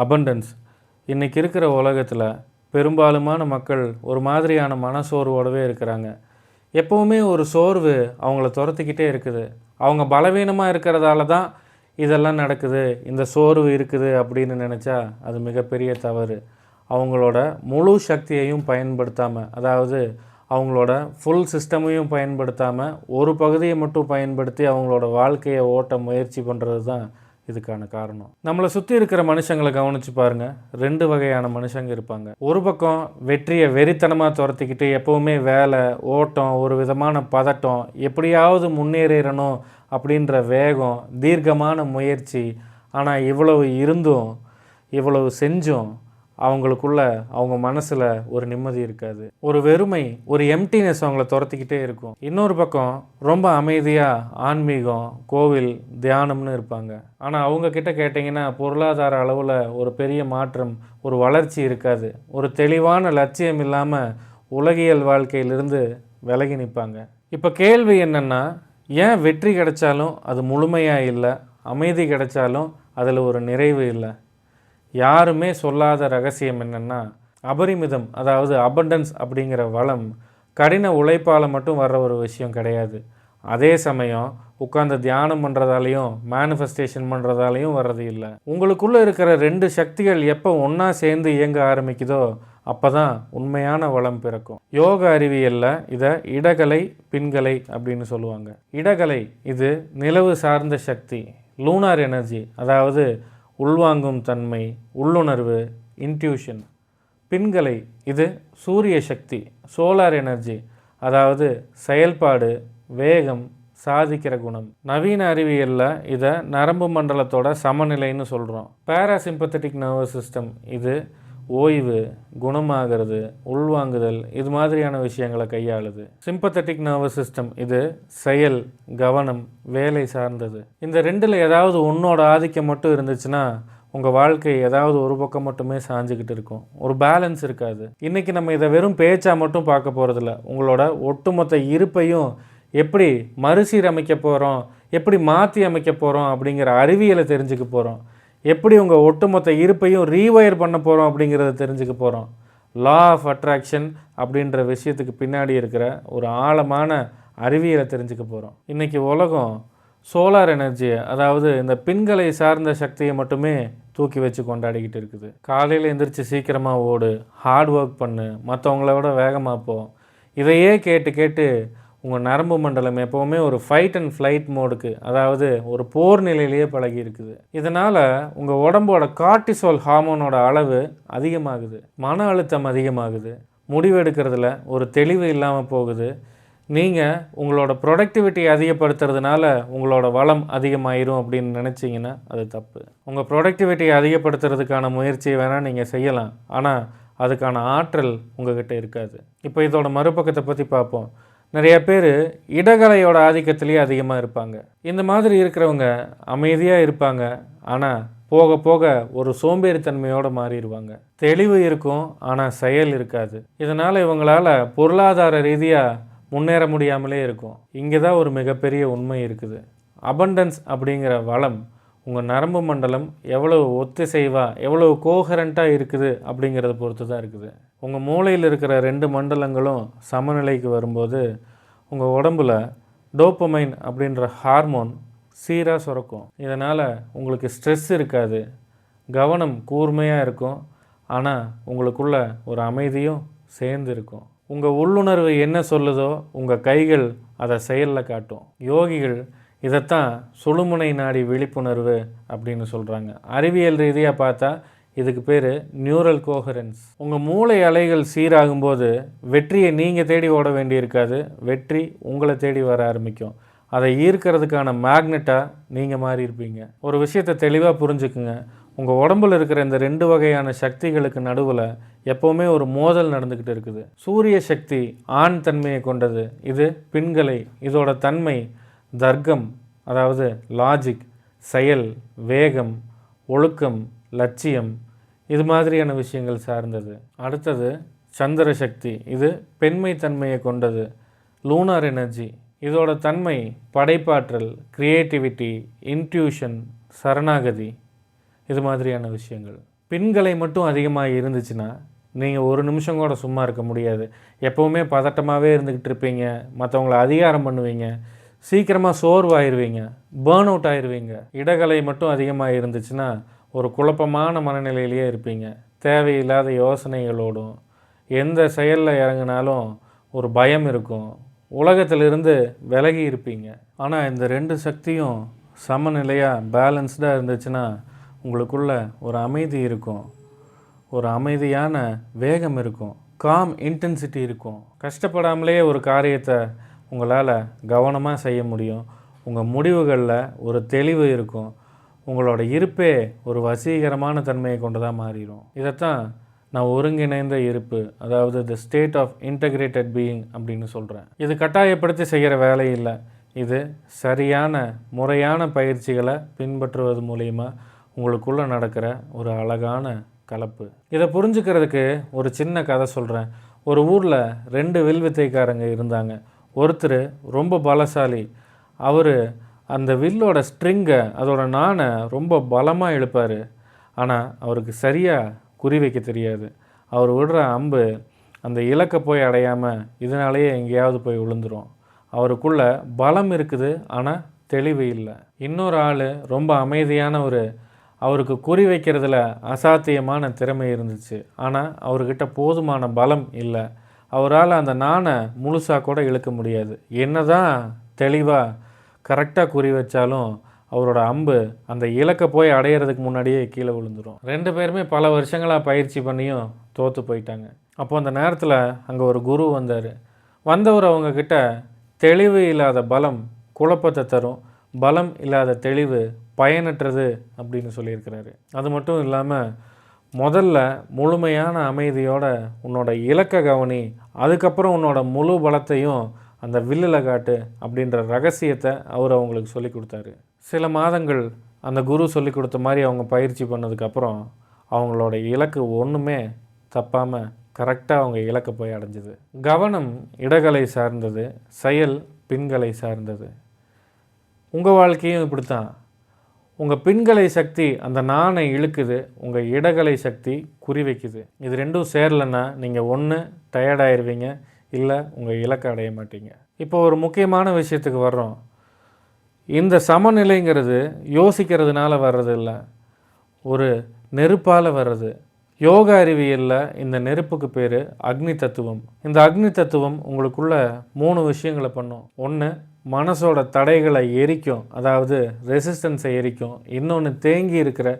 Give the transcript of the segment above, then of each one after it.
Abundance. இன்றைக்கி இருக்கிற உலகத்தில் பெரும்பாலுமான மக்கள் ஒரு மாதிரியான மனசோர்வோடவே இருக்கிறாங்க. எப்போவுமே ஒரு சோர்வு அவங்கள துரத்திக்கிட்டே இருக்குது. அவங்க பலவீனமாக இருக்கிறதால தான் இதெல்லாம் நடக்குது, இந்த சோர்வு இருக்குது அப்படின்னு நினச்சா அது மிகப்பெரிய தவறு. அவங்களோட முழு சக்தியையும் பயன்படுத்தாமல், அதாவது அவங்களோட ஃபுல் சிஸ்டமையும் பயன்படுத்தாமல் ஒரு பகுதியை மட்டும் பயன்படுத்தி அவங்களோட வாழ்க்கையை ஓட்ட முயற்சி பண்ணுறது தான் இதுக்கான காரணம். நம்மளை சுற்றி இருக்கிற மனுஷங்களை கவனித்து பாருங்கள். 2 வகையான மனுஷங்க இருப்பாங்க. ஒரு பக்கம் வெற்றியை வெறித்தனமாக துரத்திக்கிட்டு எப்போவுமே வேலை, ஓட்டம், ஒரு விதமான பதட்டம், எப்படியாவது முன்னேறிடணும் அப்படின்ற வேகம், தீர்க்கமான முயற்சி. ஆனால் இவ்வளவு இருந்தும் இவ்வளவு செஞ்சும் அவங்களுக்குள்ள அவங்க மனசில் ஒரு நிம்மதி இருக்காது. ஒரு வெறுமை, ஒரு எம்டினஸ் அவங்கள துரத்திக்கிட்டே இருக்கும். இன்னொரு பக்கம் ரொம்ப அமைதியாக ஆன்மீகம், கோவில், தியானம்னு இருப்பாங்க. ஆனால் அவங்கக்கிட்ட கேட்டிங்கன்னா பொருளாதார அளவில் ஒரு பெரிய மாற்றம், ஒரு வளர்ச்சி இருக்காது. ஒரு தெளிவான லட்சியம் இல்லாமல் உலகியல் வாழ்க்கையிலிருந்து விலகி நிற்பாங்க. இப்போ கேள்வி என்னென்னா, ஏன் வெற்றி கிடைச்சாலும் அது முழுமையாக இல்லை, அமைதி கிடைச்சாலும் அதில் ஒரு நிறைவு இல்லை? யாருமே சொல்லாத ரகசியம் என்னென்னா, அபரிமிதம், அதாவது அபண்டன்ஸ் அப்படிங்கிற வளம் கடின உழைப்பால் மட்டும் வர்ற ஒரு விஷயம் கிடையாது. அதே சமயம் உட்காந்து தியானம் பண்ணுறதாலையும் மேனிஃபெஸ்டேஷன் பண்ணுறதாலையும் வர்றது இல்லை. உங்களுக்குள்ளே இருக்கிற 2 சக்திகள் எப்போ ஒன்றா சேர்ந்து இயங்க ஆரம்பிக்குதோ அப்போ தான் உண்மையான வளம் பிறக்கும். யோக அறிவியலில் இதை இடகலை, பின்கலை அப்படின்னு சொல்லுவாங்க. இடகலை இது நிலவு சார்ந்த சக்தி, லூனார் எனர்ஜி, அதாவது உள்வாங்கும் தன்மை, உள்ளுணர்வு, இன்ட்யூஷன். பின்கலை இது சூரிய சக்தி, சோலார் எனர்ஜி, அதாவது செயல்பாடு, வேகம், சாதிக்கிற குணம். நவீன அறிவியலில் இதை நரம்பு மண்டலத்தோட சமநிலைன்னு சொல்கிறோம். பேராசிம்பத்தட்டிக் நர்வஸ் சிஸ்டம் இது ஓய்வு, குணமாகிறது, உள்வாங்குதல், இது மாதிரியான விஷயங்களை கையாளுது. சிம்பத்தட்டிக் நர்வஸ் சிஸ்டம் இது செயல், கவனம், வேலை சார்ந்தது. இந்த 2ல் ஏதாவது ஒன்றோட ஆதிக்கம் மட்டும் இருந்துச்சுன்னா உங்கள் வாழ்க்கை ஏதாவது ஒரு பக்கம் மட்டுமே சாஞ்சிக்கிட்டு இருக்கும். ஒரு பேலன்ஸ் இருக்காது. இன்றைக்கி நம்ம இதை வெறும் பேச்சா மட்டும் பார்க்க போகிறதில்ல. உங்களோட ஒட்டுமொத்த இருப்பையும் எப்படி மறுசீரமைக்க போகிறோம், எப்படி மாற்றி அமைக்க போகிறோம் அப்படிங்கிற அறிவியலை தெரிஞ்சுக்க போகிறோம். எப்படி உங்கள் ஒட்டுமொத்த இருப்பையும் ரீவயர் பண்ண போகிறோம் அப்படிங்கிறத தெரிஞ்சுக்க போகிறோம். லா ஆஃப் அட்ராக்ஷன் அப்படின்ற விஷயத்துக்கு பின்னாடி இருக்கிற ஒரு ஆழமான அறிவியலை தெரிஞ்சுக்க போகிறோம். இன்றைக்கி உலகம் சோலார் எனர்ஜியை, அதாவது இந்த பின்களை சார்ந்த சக்தியை மட்டுமே தூக்கி வச்சு கொண்டாடிக்கிட்டு இருக்குது. காலையில் எந்திரிச்சு சீக்கிரமாக ஓடு, ஹார்ட் ஒர்க் பண்ணு, மற்றவங்கள விட வேகமாக போ, இதையே கேட்டு கேட்டு உங்கள் நரம்பு மண்டலம் எப்போவுமே ஒரு ஃபைட் அண்ட் ஃப்ளைட் மோடுக்கு, அதாவது ஒரு போர் நிலையிலேயே பழகி இருக்குது. இதனால் உங்கள் உடம்போட கார்டிசோல் ஹார்மோனோட அளவு அதிகமாகுது, மன அழுத்தம் அதிகமாகுது, முடிவெடுக்கிறதுல ஒரு தெளிவு இல்லாமல் போகுது. நீங்கள் உங்களோட ப்ரொடக்டிவிட்டியை அதிகப்படுத்துறதுனால உங்களோட வளம் அதிகமாயிரும் அப்படின்னு நினச்சிங்கன்னா அது தப்பு. உங்கள் ப்ரொடக்டிவிட்டியை அதிகப்படுத்துறதுக்கான முயற்சியை வேணால் நீங்கள் செய்யலாம், ஆனால் அதுக்கான ஆற்றல் உங்கள்கிட்ட இருக்காது. இப்போ இதோட மறுபக்கத்தை பற்றி பார்ப்போம். நிறைய பேர் இடகலையோட ஆதிக்கத்திலேயே அதிகமாக இருப்பாங்க. இந்த மாதிரி இருக்கிறவங்க அமைதியாக இருப்பாங்க, ஆனால் போக போக ஒரு சோம்பேறித்தன்மையோடு மாறிடுவாங்க. தெளிவு இருக்கும், ஆனால் செயல் இருக்காது. இதனால் இவங்களால் பொருளாதார ரீதியாக முன்னேற முடியாமலே இருக்கும். இங்கே தான் ஒரு மிகப்பெரிய உண்மை இருக்குது. அபண்டன்ஸ் அப்படிங்கிற வளம் உங்கள் நரம்பு மண்டலம் எவ்வளவு ஒத்திசைவாக, எவ்வளவு கோஹரண்ட்டாக இருக்குது அப்படிங்கிறத பொறுத்து தான் இருக்குது. உங்கள் மூளையில் இருக்கிற 2 மண்டலங்களும் சமநிலைக்கு வரும்போது உங்கள் உடம்பில் டோப்பமைன் அப்படின்ற ஹார்மோன் சீராக சுரக்கும். இதனால் உங்களுக்கு ஸ்ட்ரெஸ் இருக்காது, கவனம் கூர்மையாக இருக்கும், ஆனால் உங்களுக்குள்ள ஒரு அமைதியும் சேர்ந்து இருக்கும். உங்கள் உள்ளுணர்வு என்ன சொல்லுதோ உங்கள் கைகள் அதை செயலில் காட்டும். யோகிகள் இதைத்தான் சுழுமுனை நாடி விழிப்புணர்வு அப்படின்னு சொல்கிறாங்க. அறிவியல் ரீதியாக பார்த்தா இதுக்கு பேர் நியூரல் கோஹரன்ஸ். உங்கள் மூளை அலைகள் சீராகும்போது வெற்றியை நீங்கள் தேடி ஓட வேண்டியிருக்காது, வெற்றி உங்களை தேடி வர ஆரம்பிக்கும். அதை ஈர்க்கிறதுக்கான மேக்னெட்டாக நீங்கள் மாறி இருப்பீங்க. ஒரு விஷயத்தை தெளிவாக புரிஞ்சுக்குங்க. உங்கள் உடம்பில் இருக்கிற இந்த 2 வகையான சக்திகளுக்கு நடுவில் எப்போவுமே ஒரு மோதல் நடந்துக்கிட்டு இருக்குது. சூரிய சக்தி ஆண் தன்மையை கொண்டது, இது பின்கலை. இதோட தன்மை தர்க்கம், அதாவது லாஜிக், செயல், வேகம், ஒழுக்கம், லட்சியம், இது மாதிரியான விஷயங்கள் சார்ந்தது. அடுத்தது சந்திர சக்தி, இது பெண்மை தன்மையை கொண்டது, லூனார் எனர்ஜி. இதோட தன்மை படைப்பாற்றல், கிரியேட்டிவிட்டி, இன்ட்யூஷன், சரணாகதி, இது மாதிரியான விஷயங்கள். பின்கலை மட்டும் அதிகமாக இருந்துச்சுன்னா நீங்கள் ஒரு நிமிஷம் கூட சும்மா இருக்க முடியாது. எப்போவுமே பதட்டமாகவே இருந்துக்கிட்டு இருப்பீங்க, மற்றவங்கள அதிகாரம் பண்ணுவீங்க, சீக்கிரமாக சோர்வாயிருவீங்க, பேர்ன் அவுட் ஆயிடுவீங்க. இடகலை மட்டும் அதிகமாக இருந்துச்சுன்னா ஒரு குழப்பமான மனநிலையிலேயே இருப்பீங்க. தேவையில்லாத யோசனைகளோடும் எந்த செயலில் இறங்கினாலும் ஒரு பயம் இருக்கும். உலகத்திலிருந்து விலகி இருப்பீங்க. ஆனால் இந்த 2 சக்தியும் சமநிலையாக பேலன்ஸ்டாக இருந்துச்சுன்னா உங்களுக்குள்ள ஒரு அமைதி இருக்கும், ஒரு அமைதியான வேகம் இருக்கும், காம் இன்டென்சிட்டி இருக்கும். கஷ்டப்படாமலே ஒரு காரியத்தை உங்களால் கவனமாக செய்ய முடியும். உங்கள் முடிவுகளில் ஒரு தெளிவு இருக்கும். உங்களோட இருப்பே ஒரு வசீகரமான தன்மையை கொண்டதாக மாறிடும். இதைத்தான் நான் ஒருங்கிணைந்த இருப்பு, அதாவது the state of integrated being அப்படின்னு சொல்கிறேன். இது கட்டாயப்படுத்தி செய்கிற வேலை இல்லை. இது சரியான முறையான பயிற்சிகளை பின்பற்றுவது மூலிமா உங்களுக்குள்ளே நடக்கிற ஒரு அழகான கலப்பு. இதை புரிஞ்சுக்கிறதுக்கு ஒரு சின்ன கதை சொல்கிறேன். ஒரு ஊரில் 2 வில்வித்தைக்காரங்க இருந்தாங்க. ஒருத்தர் ரொம்ப பலசாலி. அவர் அந்த வில்லோட ஸ்ட்ரிங்கை, அதோட நாணை ரொம்ப பலமாக இழுப்பார். ஆனால் அவருக்கு சரியாக குறி வைக்க தெரியாது. அவர் விடுற அம்பு அந்த இலக்கை போய் அடையாமல் இதனாலேயே எங்கேயாவது போய் விழுந்துடும். அவருக்குள்ள பலம் இருக்குது, ஆனால் தெளிவு இல்லை. இன்னொரு ஆள் ரொம்ப அமைதியானவர். அவருக்கு குறி வைக்கிறதுல அசாத்தியமான திறமை இருந்துச்சு, ஆனால் அவர்கிட்ட போதுமான பலம் இல்லை. அவரால் அந்த நாணை முழுசாக கூட இழுக்க முடியாது. என்னதான் தெளிவாக கரெக்டாக குறி வச்சாலும் அவரோட அம்பு அந்த இலக்கை போய் அடையிறதுக்கு முன்னாடியே கீழே விழுந்துடும். 2 பேருமே பல வருஷங்களாக பயிற்சி பண்ணியும் தோற்று போயிட்டாங்க. அப்போ அந்த நேரத்தில் அங்கே ஒரு குரு வந்தார். வந்தவர் அவங்கக்கிட்ட தெளிவு இல்லாத பலம் குழப்பத்தை தரும், பலம் இல்லாத தெளிவு பயனற்றது அப்படின்னு சொல்லியிருக்கிறாரு. அது மட்டும் இல்லாமல் முதல்ல முழுமையான அமைதியோட உன்னோட இலக்கை கவனி, அதுக்கப்புறம் உன்னோட முழு பலத்தையும் அந்த வில்லில் காட்டு அப்படின்ற ரகசியத்தை அவர் அவங்களுக்கு சொல்லி கொடுத்தாரு. சில மாதங்கள் அந்த குரு சொல்லி கொடுத்த மாதிரி அவங்க பயிற்சி பண்ணதுக்கப்புறம் அவங்களோட இலக்கு ஒன்றுமே தப்பாமல் கரெக்டாக அவங்க இலக்கை போய் அடைஞ்சிது. கவனம் இடகலை சார்ந்தது, செயல் பின்கலை சார்ந்தது. உங்கள் வாழ்க்கையும் இப்படி தான். உங்கள் பின்கலை சக்தி அந்த நாணை இழுக்குது, உங்கள் இடகலை சக்தி குறி வைக்குது. இது 2ம் சேரலைன்னா நீங்கள் ஒன்று டயர்டாயிருவீங்க, இல்லை உங்கள் இலக்கை அடைய மாட்டீங்க. இப்போ ஒரு முக்கியமான விஷயத்துக்கு வர்றோம். இந்த சமநிலைங்கிறது யோசிக்கிறதுனால வர்றது இல்லை, ஒரு நெருப்பால் வர்றது. யோகா அறிவியலில் இந்த நெருப்புக்கு பேர் அக்னி தத்துவம். இந்த அக்னி தத்துவம் உங்களுக்குள்ள 3 விஷயங்களை பண்ணும். ஒன்று, மனசோட தடைகளை எரிக்கும், அதாவது ரெசிஸ்டன்ஸை எரிக்கும். இன்னொன்று, தேங்கி இருக்கிற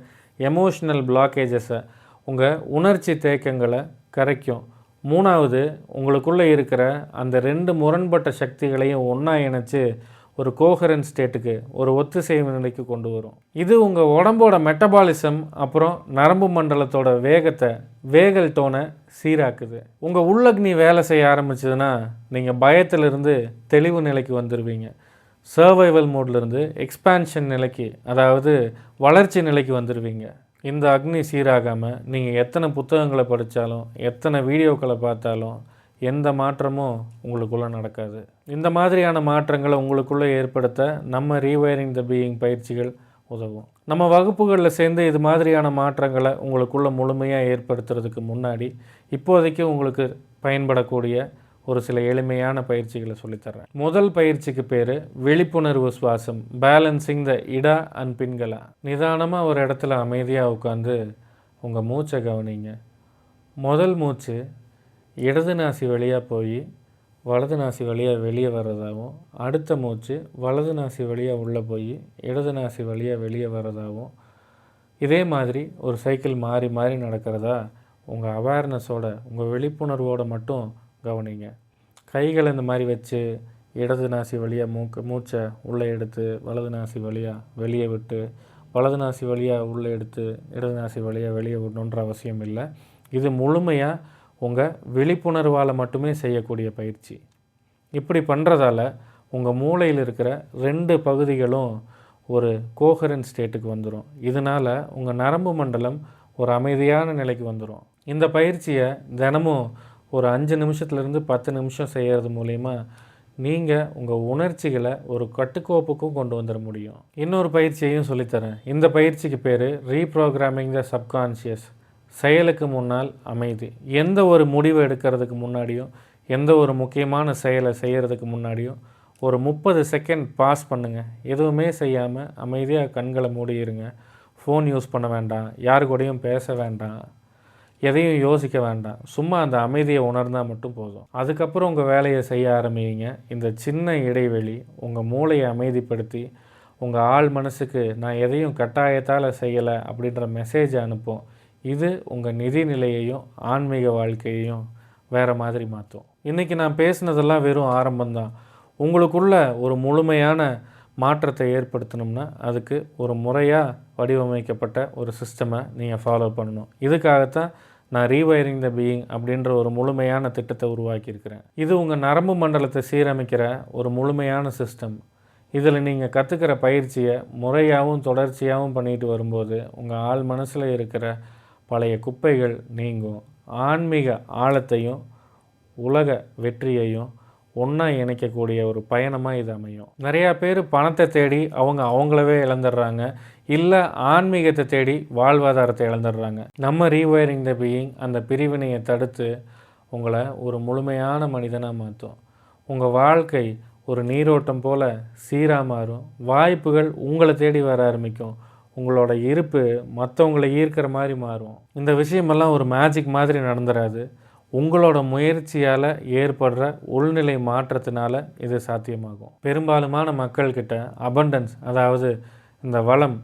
எமோஷ்னல் பிளாக்கேஜஸை, உங்கள் உணர்ச்சி தேக்கங்களை கரைக்கும். 3வது, உங்களுக்குள்ளே இருக்கிற அந்த 2 முரண்பட்ட சக்திகளையும் ஒன்றா இணைச்சி ஒரு கோஹரன்ட் ஸ்டேட்டுக்கு, ஒரு ஒத்திசைவு நிலைக்கு கொண்டு வரும். இது உங்கள் உடம்போட மெட்டபாலிசம், அப்புறம் நரம்பு மண்டலத்தோட வேகல் டோனை சீராக்குது. உங்கள் உள்ளக்னி வேலை செய்ய ஆரம்பிச்சதுன்னா நீங்கள் பயத்திலிருந்து தெளிவு நிலைக்கு வந்துடுவீங்க. சர்வைவல் மோட்லேருந்து எக்ஸ்பான்ஷன் நிலைக்கு, அதாவது வளர்ச்சி நிலைக்கு வந்துடுவீங்க. இந்த அக்னி சீராகாமல் நீங்கள் எத்தனை புத்தகங்களை படித்தாலும், எத்தனை வீடியோக்களை பார்த்தாலும் எந்த மாற்றமும் உங்களுக்குள்ளே நடக்காது. இந்த மாதிரியான மாற்றங்களை உங்களுக்குள்ளே ஏற்படுத்த நம்ம ரீவயரிங் த பீயிங் பயிற்சிகள் உதவும். நம்ம வகுப்புகளில் சேர்ந்து இது மாதிரியான மாற்றங்களை உங்களுக்குள்ளே முழுமையாக ஏற்படுத்துறதுக்கு முன்னாடி இப்போதைக்கு உங்களுக்கு பயன்படக்கூடிய ஒரு சில எளிமையான பயிற்சிகளை சொல்லித்தர்றேன். முதல் பயிற்சிக்கு பேர் விழிப்புணர்வு சுவாசம், பேலன்சிங் த இடா அண்ட் பின்கலா. நிதானமாக ஒரு இடத்துல அமைதியாக உட்காந்து உங்கள் மூச்சை கவனிங்க. முதல் மூச்சு இடது நாசி வழியாக போய் வலது நாசி வழியாக வெளியே வர்றதாகவும், அடுத்த மூச்சு வலது நாசி வழியாக உள்ளே போய் இடது நாசி வழியாக வெளியே வர்றதாகவும், இதே மாதிரி ஒரு சைக்கிள் மாறி மாறி நடக்கிறதா உங்கள் அவேர்னஸோட, உங்கள் விழிப்புணர்வோடு மட்டும் கவனிங்க. கைகளை இந்த மாதிரி வச்சு இடது நாசி வழியாக மூச்சை உள்ளே எடுத்து வலது நாசி வழியாக வெளியே விட்டு, வலது நாசி வழியாக உள்ளே எடுத்து இடது நாசி வழியாக வெளியே விடணுன்ற அவசியம் இல்லை. இது முழுமையாக உங்கள் விழிப்புணர்வால் மட்டுமே செய்யக்கூடிய பயிற்சி. இப்படி பண்ணுறதால உங்கள் மூளையில் இருக்கிற 2 பகுதிகளும் ஒரு கோஹரன்ட் ஸ்டேட்டுக்கு வந்துடும். இதனால் உங்கள் நரம்பு மண்டலம் ஒரு அமைதியான நிலைக்கு வந்துடும். இந்த பயிற்சியை தினமும் ஒரு 5 நிமிஷத்துலேருந்து 10 நிமிஷம் செய்கிறது மூலிமா நீங்கள் உங்கள் உணர்ச்சிகளை ஒரு கட்டுக்கோப்புக்கும் கொண்டு வந்துட முடியும். இன்னொரு பயிற்சியையும் சொல்லித்தரேன். இந்த பயிற்சிக்கு பேர் ரீப்ரோக்ராமிங் த சப்கான்ஷியஸ், செயலுக்கு முன்னால் அமைதி. எந்த ஒரு முடிவு எடுக்கிறதுக்கு முன்னாடியும், எந்த ஒரு முக்கியமான செயலை செய்கிறதுக்கு முன்னாடியும் ஒரு 30 செகண்ட் பாஸ் பண்ணுங்கள். எதுவுமே செய்யாமல் அமைதியாக கண்களை மூடிடுங்க. ஃபோன் யூஸ் பண்ண வேண்டாம், யாரு கூடயும் பேச வேண்டாம், எதையும் யோசிக்க வேண்டாம். சும்மா அந்த அமைதியை உணர்ந்தால் மட்டும் போதும். அதுக்கப்புறம் உங்கள் வேலையை செய்ய ஆரம்பிங்க. இந்த சின்ன இடைவெளி உங்கள் மூளையை அமைதிப்படுத்தி உங்கள் ஆள் மனசுக்கு நான் எதையும் கட்டாயத்தால் செய்யலை அப்படின்ற மெசேஜை அனுப்பும். இது உங்கள் நிதி நிலையையும் ஆன்மீக வாழ்க்கையையும் வேறு மாதிரி மாற்றும். இன்றைக்கி நான் பேசுனதெல்லாம் வெறும் ஆரம்பம்தான். உங்களுக்குள்ள ஒரு முழுமையான மாற்றத்தை ஏற்படுத்தணும்னா அதுக்கு ஒரு முறையாக வடிவமைக்கப்பட்ட ஒரு சிஸ்டமை நீங்கள் ஃபாலோ பண்ணணும். இதுக்காகத்தான் நான் ரீவைரிங் த பீயிங் அப்படின்ற ஒரு முழுமையான திட்டத்தை உருவாக்கியிருக்கிறேன். இது உங்கள் நரம்பு மண்டலத்தை சீரமைக்கிற ஒரு முழுமையான சிஸ்டம். இதில் நீங்கள் கற்றுக்கிற பயிற்சியை முறையாகவும் தொடர்ச்சியாகவும் பண்ணிட்டு வரும்போது உங்கள் ஆள் மனசில் இருக்கிற பழைய குப்பைகள் நீங்கும். ஆன்மீக ஆழத்தையும் உலக வெற்றியையும் ஒன்றா இணைக்கக்கூடிய ஒரு பயணமாக இது அமையும். நிறையா பேர் பணத்தை தேடி அவங்களவே இழந்துடுறாங்க, இல்லை ஆன்மீகத்தை தேடி வாழ்வாதாரத்தை இழந்துடுறாங்க. நம்ம ரீவைரிங் த பீயிங் அந்த பிரிவினையை தடுத்து உங்களை ஒரு முழுமையான மனிதனாக மாற்றும். உங்கள் வாழ்க்கை ஒரு நீரோட்டம் போல் சீராக மாறும். வாய்ப்புகள் உங்களை தேடி வர ஆரம்பிக்கும். உங்களோட இருப்பு மற்றவங்களை ஈர்க்கிற மாதிரி மாறும். இந்த விஷயமெல்லாம் ஒரு மேஜிக் மாதிரி நடந்துடாது. உங்களோட முயற்சியால் ஏற்படுற உள்நிலை மாற்றத்தினால இது சாத்தியமாகும். பெரும்பாலுமான மக்கள்கிட்ட அபண்டன்ஸ், அதாவது இந்த வளம்,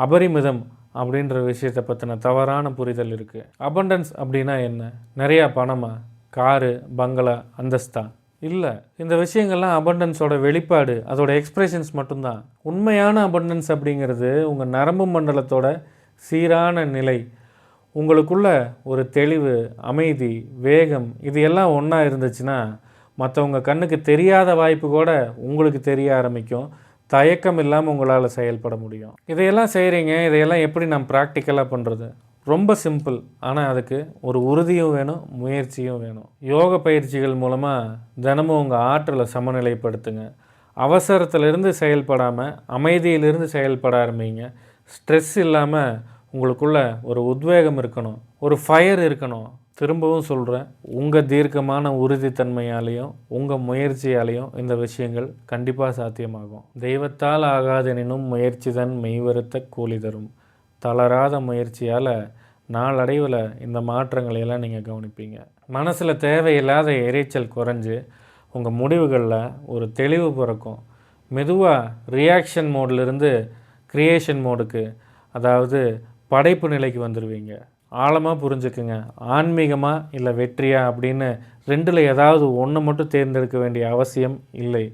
அபரிமிதம் அப்படின்ற விஷயத்தை பற்றின தவறான புரிதல் இருக்குது. அபண்டன்ஸ் அப்படின்னா என்ன? நிறையா பணமா, காரு, பங்களா, அந்தஸ்தா? இல்லை. இந்த விஷயங்கள்லாம் அபண்டன்ஸோட வெளிப்பாடு, அதோட எக்ஸ்ப்ரெஷன்ஸ் மட்டும்தான். உண்மையான அபண்டன்ஸ் அப்படிங்கிறது உங்கள் நரம்பு மண்டலத்தோட சீரான நிலை. உங்களுக்குள்ள ஒரு தெளிவு, அமைதி, வேகம், இது எல்லாம் ஒன்றா இருந்துச்சுன்னா மற்றவங்க கண்ணுக்கு தெரியாத வாய்ப்பு கூட உங்களுக்கு தெரிய ஆரம்பிக்கும். தயக்கம் இல்லாமல் உங்களால் செயல்பட முடியும். இதையெல்லாம் செய்கிறீங்க. இதையெல்லாம் எப்படி நான் ப்ராக்டிக்கலாக பண்ணுறது? ரொம்ப சிம்பிள். ஆனால் அதுக்கு ஒரு உறுதியும் வேணும், முயற்சியும் வேணும். யோக பயிற்சிகள் மூலமாக தினமும் உங்கள் ஆற்றலை சமநிலைப்படுத்துங்க. அவசரத்திலிருந்து செயல்படாமல் அமைதியிலிருந்து செயல்பட ஆரம்பிங்க. ஸ்ட்ரெஸ் இல்லாமல் உங்களுக்குள்ள ஒரு உத்வேகம் இருக்கணும், ஒரு ஃபயர் இருக்கணும். திரும்பவும் சொல்கிறேன், உங்கள் தீர்க்கமான உறுதித்தன்மையாலேயும் உங்கள் முயற்சியாலேயும் இந்த விஷயங்கள் கண்டிப்பாக சாத்தியமாகும். தெய்வத்தால் ஆகாதெனினும் முயற்சி தன் மெய்வருத்த கூலி தரும். தளராத முயற்சியால் நாளடைவில் இந்த மாற்றங்களையெல்லாம் நீங்கள் கவனிப்பீங்க. மனசில் தேவையில்லாத இறைச்சல் குறைஞ்சி உங்கள் முடிவுகளில் ஒரு தெளிவு பிறக்கும். மெதுவாக ரியாக்ஷன் மோட்லேருந்து க்ரியேஷன் மோடுக்கு, அதாவது படைப்பு நிலைக்கு வந்துடுவீங்க. ஆழமாக புரிஞ்சுக்குங்க. ஆன்மீகமாக இல்லை வெற்றியா அப்படின்னு ரெண்டில் ஏதாவது ஒன்று மட்டும் தேர்ந்தெடுக்க வேண்டிய அவசியம் இல்லை.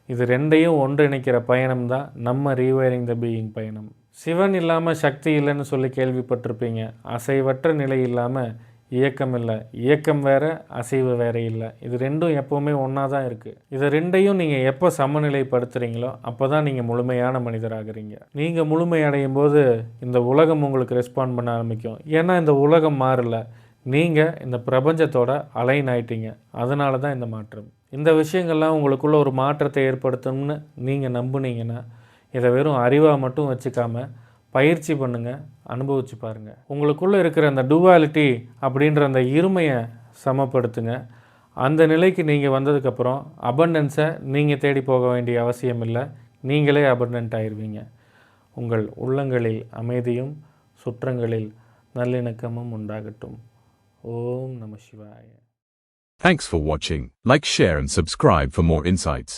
இது ரெண்டையும் ஒன்றிணைக்கிற பயணம் தான் நம்ம ரீவைரிங் த பீயிங் பயணம். சிவன் இல்லாமல் சக்தி இல்லைன்னு சொல்லி கேள்விப்பட்டிருப்பீங்க. அசைவற்ற நிலை இல்லாமல் இயக்கம் இல்லை. இயக்கம் வேறு, அசைவு வேறு இல்லை. இது ரெண்டும் எப்போவுமே ஒன்றா தான் இருக்குது. இதை ரெண்டையும் நீங்கள் எப்போ சமநிலைப்படுத்துகிறீங்களோ அப்போ தான் நீங்கள் முழுமையான மனிதராகிறீங்க. நீங்கள் முழுமையடையும் போது இந்த உலகம் உங்களுக்கு ரெஸ்பாண்ட் பண்ண ஆரம்பிக்கும். ஏன்னா இந்த உலகம் மாறலை, நீங்கள் இந்த பிரபஞ்சத்தோட அலைன் ஆயிட்டீங்க. அதனால தான் இந்த மாற்றம். இந்த விஷயங்கள்லாம் உங்களுக்குள்ள ஒரு மாற்றத்தை ஏற்படுத்தணும்னு நீங்கள் நம்புனீங்கன்னா இதை வெறும் அறிவாக மட்டும் வச்சுக்காம பயிற்சி பண்ணுங்கள், அனுபவிச்சு பாருங்கள். உங்களுக்குள்ளே இருக்கிற அந்த டுவாலிட்டி அப்படின்ற அந்த இருமையை சமப்படுத்துங்க. அந்த நிலைக்கு நீங்கள் வந்ததுக்கப்புறம் அபண்டன்ஸை நீங்கள் தேடி போக வேண்டிய அவசியம் இல்லை. நீங்களே அபண்டன்ட் ஆயிடுவீங்க. உங்கள் உள்ளங்களில் அமைதியும் சுற்றங்களில் நல்லிணக்கமும் உண்டாகட்டும். ஓம் நம சிவாய. Thanks for watching. Like, share and subscribe for more insights.